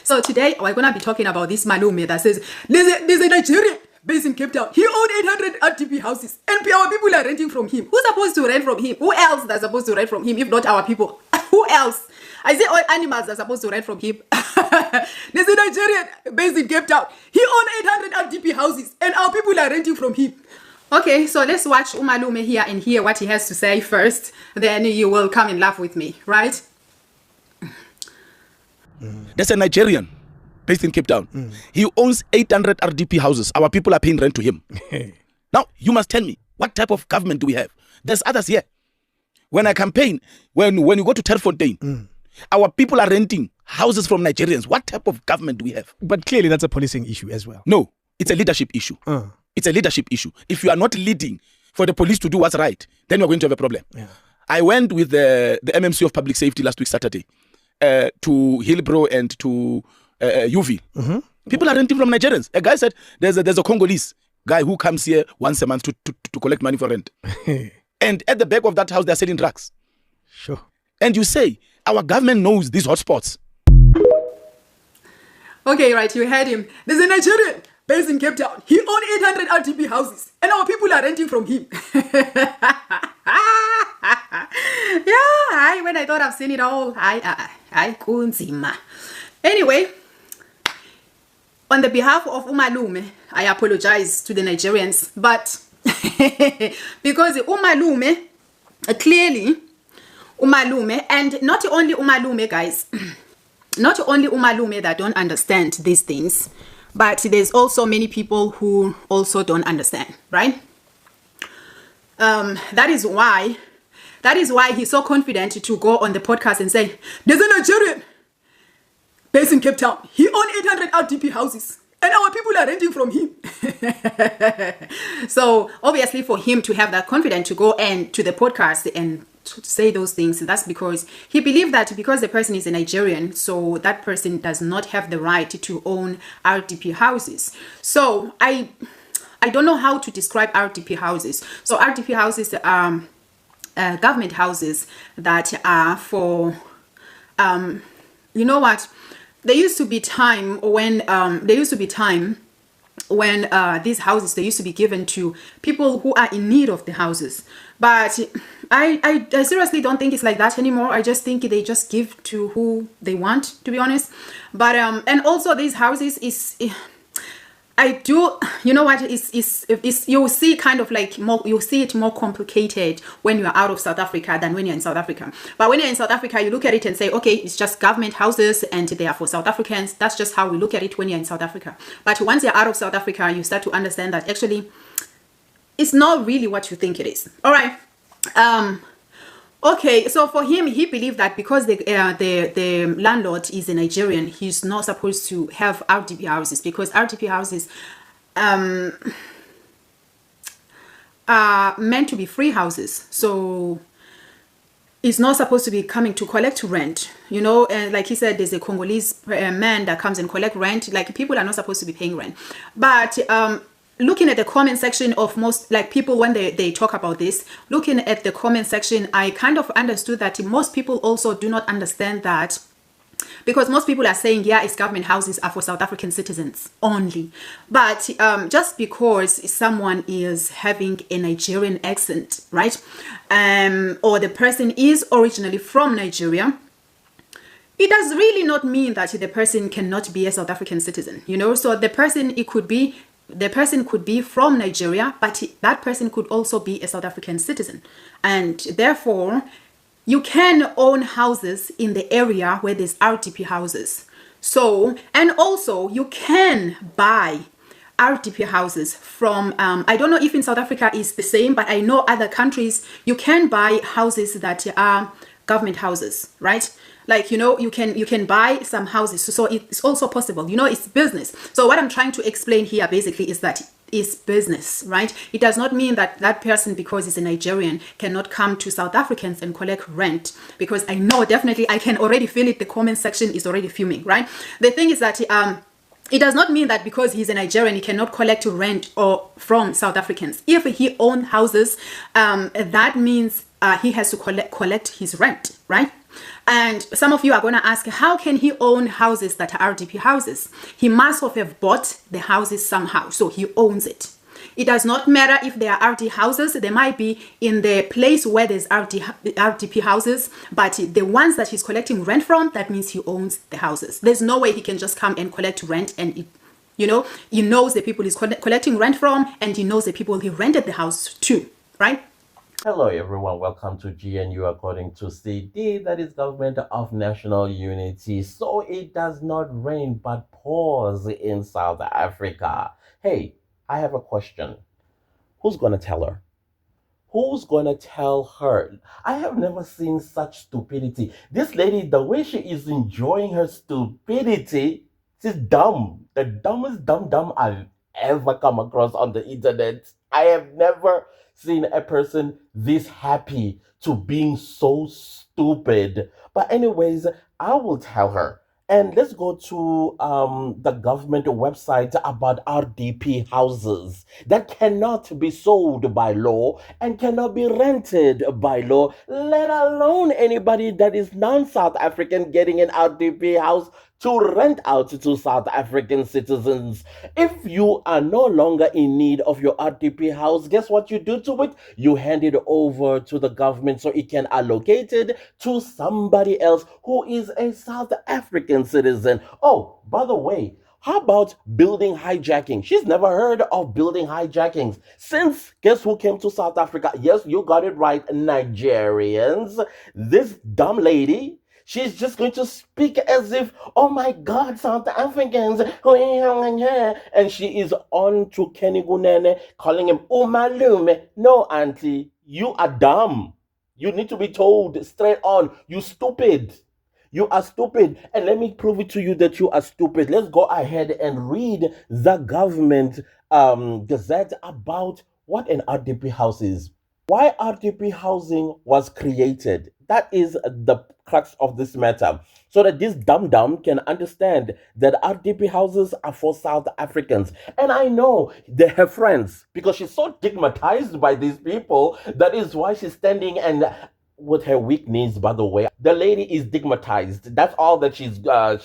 So today we're gonna be talking about this Malume that says there's a Nigerian based in Cape Town. He owned 800 RDP houses, and our people are renting from him. Who's supposed to rent from him? Who else is supposed to rent from him if not our people? Who else? I say all animals are supposed to rent from him. There's a Nigerian based in Cape Town. He owned 800 RDP houses, and our people are renting from him. Okay, so let's watch Umalume here and hear what he has to say first. Then you will come and laugh with me, right? There's a Nigerian based in Cape Town. He owns 800 RDP houses. Our people are paying rent to him. Now, you must tell me, what type of government do we have? There's others here. When I campaign, when you go to Terfontaine, our people are renting houses from Nigerians. What type of government do we have? But clearly that's a policing issue as well. No, it's a leadership issue. It's a leadership issue. If you are not leading for the police to do what's right, then you're going to have a problem. Yeah. I went with the MMC of Public Safety last week, Saturday, to Hillbrow and to UV. People are renting from Nigerians. A guy said there's a Congolese guy who comes here once a month to collect money for rent. And at the back of that house, they're selling drugs. Sure. And you say, our government knows these hotspots. Okay, right, you heard him. There's a Nigerian based in Cape Town. He owned 800 RDP houses, and our people are renting from him. Yeah, when I thought I've seen it all, I kunzima. Anyway, on the behalf of Umalume, I apologize to the Nigerians, but because Umalume, clearly, Umalume, and not only Umalume, guys, not only Umalume that don't understand these things, but there's also many people who also don't understand, right? That is why he's so confident to go on the podcast and say, there's a Nigerian based in Cape Town. He owned 800 RDP houses, and our people are renting from him. So obviously for him to have that confidence to go and to the podcast and to say those things, that's because he believed that because the person is a Nigerian, so that person does not have the right to own RDP houses. So I don't know how to describe RDP houses. So RDP houses are government houses that are for you know what, there used to be time when these houses, they used to be given to people who are in need of the houses. But I seriously don't think it's like that anymore. I just think they just give to who they want, to be honest. But and also these houses is, I do, you know what, it's you'll see kind of like more, you'll see it more complicated when you're out of South Africa than when you're in South Africa. But when you're in South Africa, you look at it and say, okay, it's just government houses and they are for South Africans. That's just how we look at it when you're in South Africa. But once you're out of South Africa, you start to understand that actually it's not really what you think it is. All right. Okay, so for him, he believed that because the landlord is a Nigerian, he's not supposed to have RDP houses because RDP houses are meant to be free houses. So it's not supposed to be coming to collect rent, you know. And like he said, there's a Congolese man that comes and collect rent. Like people are not supposed to be paying rent. But looking at the comment section of most, like people when they talk about this, looking at the comment section, I kind of understood that most people also do not understand that, because most people are saying, yeah, it's government houses are for South African citizens only. But just because someone is having a Nigerian accent, right, or the person is originally from Nigeria, it does really not mean that the person cannot be a South African citizen, you know. So the person could be from Nigeria, but that person could also be a South African citizen. And therefore, you can own houses in the area where there's RDP houses. So, and also you can buy RDP houses from, I don't know if in South Africa is the same, but I know other countries, you can buy houses that are government houses, right? Like, you know, you can buy some houses. So it's also possible, you know, it's business. So what I'm trying to explain here basically is that it's business, right? It does not mean that that person, because he's a Nigerian, cannot come to South Africans and collect rent, because I know definitely, I can already feel it. The comment section is already fuming, right? The thing is that it does not mean that because he's a Nigerian, he cannot collect rent or from South Africans. If he owns houses, that means he has to collect his rent, right? And some of you are going to ask, how can he own houses that are RDP houses? He must have bought the houses somehow, so he owns it. It does not matter if they are RD houses. They might be in the place where there's RDP houses, but the ones that he's collecting rent from, that means he owns the houses. There's no way he can just come and collect rent and he knows the people he's collecting rent from, and he knows the people he rented the house to, right? Hello everyone, welcome to GNU according to CD, that is Government of National Unity. So it does not rain but pours in South Africa. Hey, I have a question. Who's gonna tell her? Who's gonna tell her? I have never seen such stupidity. This lady, the way she is enjoying her stupidity, she's dumb. The dumbest dumb I've ever come across on the internet. I have never seen a person this happy to being so stupid. But anyways, I will tell her. And let's go to the government website about RDP houses that cannot be sold by law and cannot be rented by law, let alone anybody that is non-South African getting an RDP house to rent out to South African citizens. If you are no longer in need of your RDP house, guess what you do to it? You hand it over to the government so it can allocate it to somebody else who is a South African citizen. Oh, by the way, how about building hijacking? She's never heard of building hijackings. Since, guess who came to South Africa? Yes, you got it right, Nigerians. This dumb lady, she's just going to speak as if, oh my God, South Africans, and she is on to Kenny Gunene, calling him Umalume. No, auntie, you are dumb. You need to be told straight on, you stupid. You are stupid. And let me prove it to you that you are stupid. Let's go ahead and read the government gazette about what an RDP house is. Why RDP housing was created. That is the crux of this matter. So that this dum-dum can understand that RDP houses are for South Africans. And I know they have friends because she's so stigmatized by these people. That is why she's standing and with her weak knees, by the way. The lady is stigmatized. That's all that she's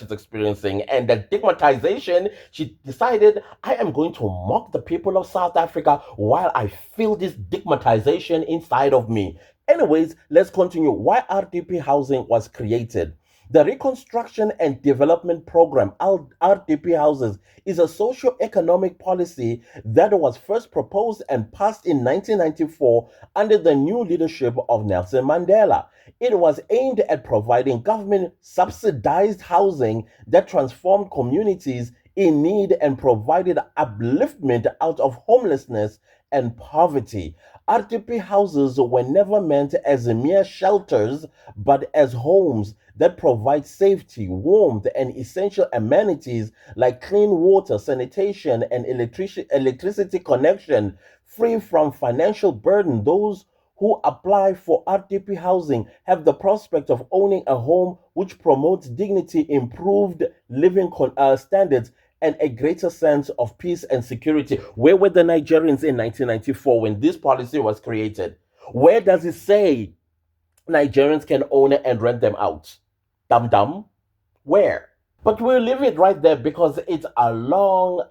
experiencing. And the stigmatization, she decided, I am going to mock the people of South Africa while I feel this stigmatization inside of me. Anyways, let's continue. Why RDP housing was created. The Reconstruction and Development Program, RDP houses, is a socio-economic policy that was first proposed and passed in 1994 under the new leadership of Nelson Mandela. It was aimed at providing government-subsidized housing that transformed communities in need and provided upliftment out of homelessness and poverty. RDP houses were never meant as mere shelters, but as homes that provide safety, warmth, and essential amenities like clean water, sanitation, and electricity connection, free from financial burden. Those who apply for RDP housing have the prospect of owning a home which promotes dignity, improved living standards, and a greater sense of peace and security. Where were the Nigerians in 1994 when this policy was created? Where does it say Nigerians can own it and rent them out? Dum-dum? Where? But we'll leave it right there because it's a long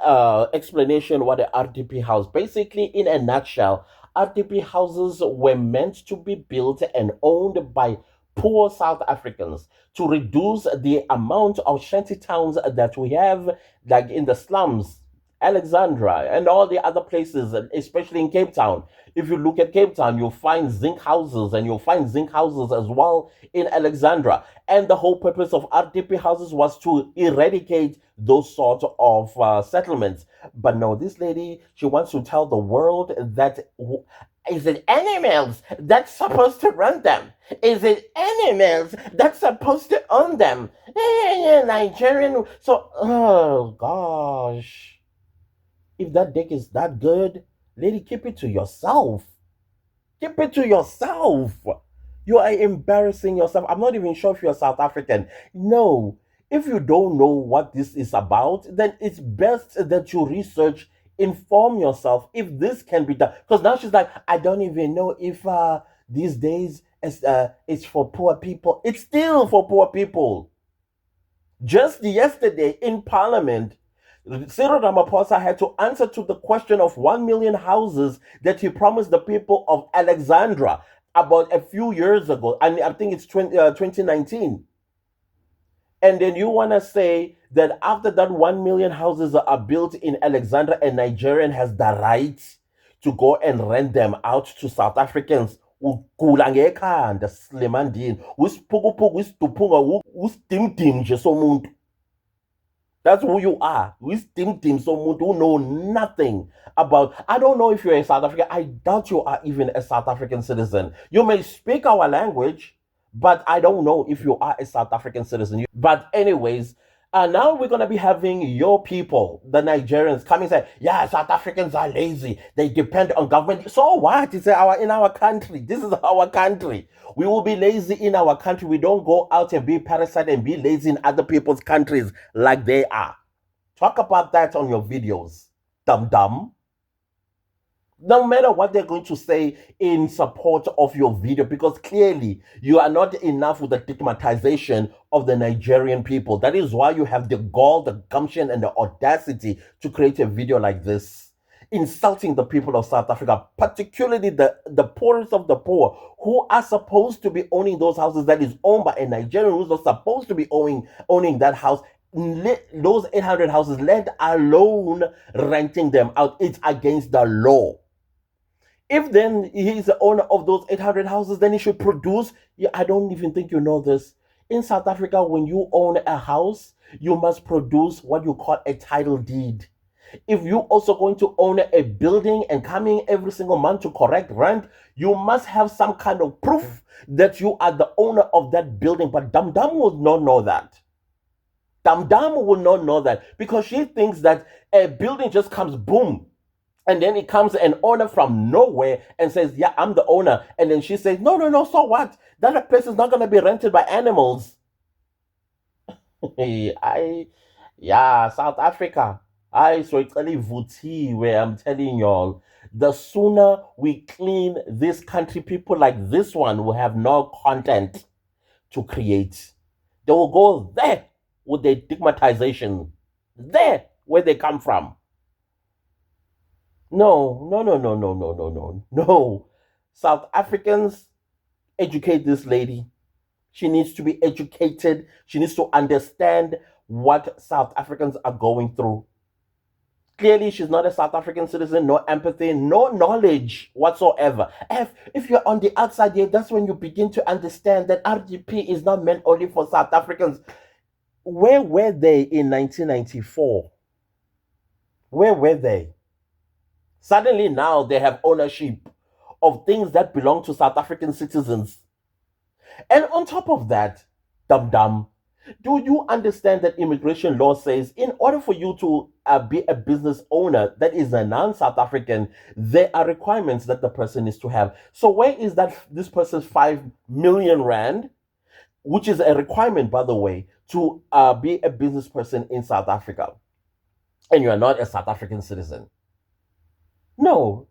explanation what an RDP house. Basically, in a nutshell, RDP houses were meant to be built and owned by poor South Africans to reduce the amount of shanty towns that we have, like in the slums, Alexandra, and all the other places, especially in Cape Town. If you look at Cape Town, you'll find zinc houses, and you'll find zinc houses as well in Alexandra. And the whole purpose of RDP houses was to eradicate those sort of settlements. But no, this lady, she wants to tell the world that is it animals that's supposed to run them? Is it animals that's supposed to own them? Nigerian. So, oh gosh. If that dick is that good, lady, keep it to yourself. Keep it to yourself. You are embarrassing yourself. I'm not even sure if you're South African. No. If you don't know what this is about, then it's best that you research, inform yourself if this can be done. Because now she's like, I don't even know if these days it's for poor people. It's still for poor people. Just yesterday in Parliament, Cyril Ramaphosa had to answer to the question of 1 million houses that he promised the people of Alexandra about a few years ago. And I think it's 2019. And then you want to say that after that 1 million houses are built in Alexandra, a Nigerian has the right to go and rent them out to South Africans. Ugula ngekhanda Slemandini, usiphukupuku, usituphunga, ustimtim nje somuntu. That's who you are. Ustimtim somuntu who know nothing about. I don't know if you're a South African. I doubt you are even a South African citizen. You may speak our language, but I don't know if you are a South African citizen. But anyways, now we're going to be having your people, the Nigerians, come and say, yeah, South Africans are lazy. They depend on government. So what? It's in our country. This is our country. We will be lazy in our country. We don't go out and be parasite and be lazy in other people's countries like they are. Talk about that on your videos, dumb. No matter what they're going to say in support of your video, because clearly you are not enough with the stigmatization of the Nigerian people. That is why you have the gall, the gumption, and the audacity to create a video like this, insulting the people of South Africa, particularly the poorest of the poor, who are supposed to be owning those houses that is owned by a Nigerian who's not supposed to be owning that house. Those 800 houses, let alone renting them out. It's against the law. If then he is the owner of those 800 houses, then he should produce. I don't even think you know this. In South Africa, when you own a house, you must produce what you call a title deed. If you also going to own a building and coming every single month to correct rent, you must have some kind of proof that you are the owner of that building. But Dum will not know that. Dum will not know that because she thinks that a building just comes boom. And then it comes an owner from nowhere and says, yeah, I'm the owner. And then she says, no, so what? That place is not going to be rented by animals. South Africa. So it's really vuti where I'm telling y'all, the sooner we clean this country, people like this one will have no content to create. They will go there with their stigmatization. There, where they come from. No. South Africans, educate this lady. She needs to be educated. She needs to understand what South Africans are going through. Clearly, she's not a South African citizen, no empathy, no knowledge whatsoever. If you're on the outside here, that's when you begin to understand that RDP is not meant only for South Africans. Where were they in 1994? Where were they? Suddenly now they have ownership of things that belong to South African citizens. And on top of that, dum, do you understand that immigration law says in order for you to be a business owner that is a non-South African, there are requirements that the person needs to have. So where is this person's 5 million rand, which is a requirement, by the way, to be a business person in South Africa, and you are not a South African citizen? No,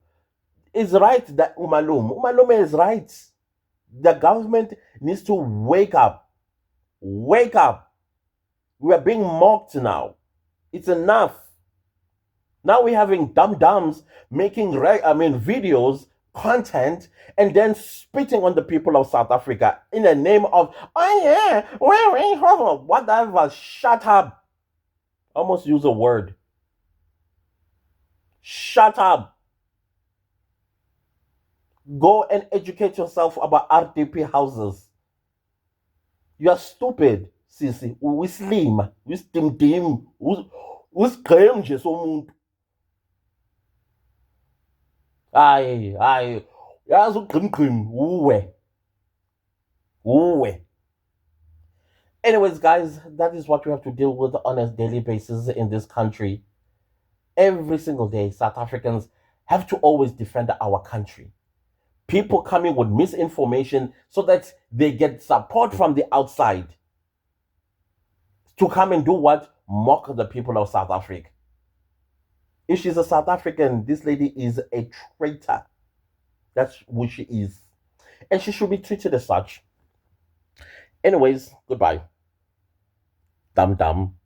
it's right that Umalume is right. The government needs to wake up. Wake up. We are being mocked now. It's enough. Now we're having dum-dums making videos, content, and then spitting on the people of South Africa in the name of, whatever. Shut up. Almost use a word. Shut up. Go and educate yourself about RDP houses. You are stupid, Sisi. We slim. We stim. We scream nje somuntu. Yazi ugqimgqim uwe. Anyways, guys, that is what we have to deal with on a daily basis in this country. Every single day, South Africans have to always defend our country. People coming with misinformation so that they get support from the outside to come and do what? Mock the people of South Africa. If she's a South African, this lady is a traitor. That's who she is. and she should be treated as such. Anyways, goodbye. Dum dum.